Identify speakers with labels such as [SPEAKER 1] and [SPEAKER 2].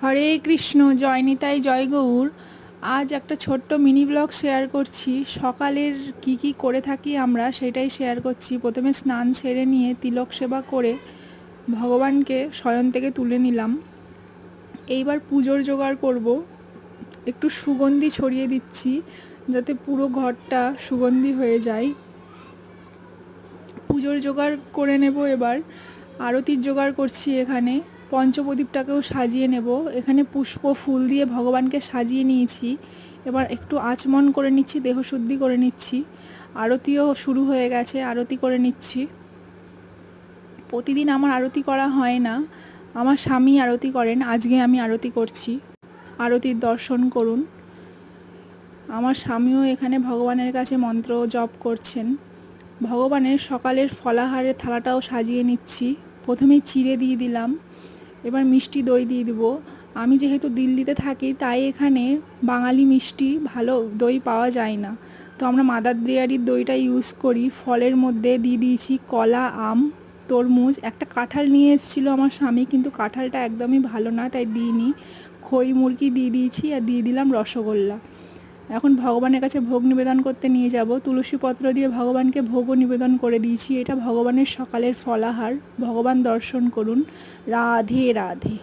[SPEAKER 1] হরে কৃষ্ণ, জয় নিতাই, জয় গৌর। আজ একটা ছোট্ট মিনি ব্লগ শেয়ার করছি। সকালের কি করে থাকি আমরা সেটাই শেয়ার করছি। প্রথমে স্নান সেরে নিয়ে তিলক সেবা করে ভগবানকে শয়ন থেকে তুলে নিলাম। এইবার পুজোর জোগাড় করব। একটু সুগন্ধি ছড়িয়ে দিচ্ছি যাতে পুরো ঘরটা সুগন্ধি হয়ে যায়। পুজোর জোগাড় করে নেব। এবার আরতির জোগাড় করছি। এখানে পঞ্চপ্রদীপটাকেও সাজিয়ে নেব। এখানে পুষ্প ফুল দিয়ে ভগবানকে সাজিয়ে নিয়েছি। এবার একটু আচমন করে নিচ্ছি, দেহশুদ্ধি করে নিচ্ছি। আরতিও শুরু হয়ে গেছে, আরতি করে নিচ্ছি। প্রতিদিন আমার আরতি করা হয় না, আমার স্বামী আরতি করেন। আজকে আমি আরতি করছি। আরতির দর্শন করুন। আমার স্বামীও এখানে ভগবানের কাছে মন্ত্র জপ করছেন। ভগবানের সকালের ফলাহারের থালাটাও সাজিয়ে নিচ্ছি। প্রথমেই চিড়ে দিয়ে দিলাম, এবার মিষ্টি দই দিয়ে দিব। আমি যেহেতু দিল্লিতে থাকি তাই এখানে বাঙালি মিষ্টি ভালো দই পাওয়া যায় না, তো আমরা মাদার ডেয়ারির দইটা ইউজ করি। ফলের মধ্যে দিয়ে দিয়েছি কলা, আম, তরমুজ। একটা কাঁঠাল নিয়ে এসেছিলো আমার স্বামী, কিন্তু কাঁঠালটা একদমই ভালো না, তাই দিইনি। খই মুরগি দিয়ে দিয়েছি আর দিয়ে দিলাম রসগোল্লা। এখন ভগবানের কাছে ভোগ নিবেদন করতে নিয়ে যাব। তুলসী পত্র দিয়ে ভগবানকে ভোগও নিবেদন করে দিয়েছি। এটা ভগবানের সকালের ফলাহার। ভগবান দর্শন করুন। রাধে রাধে।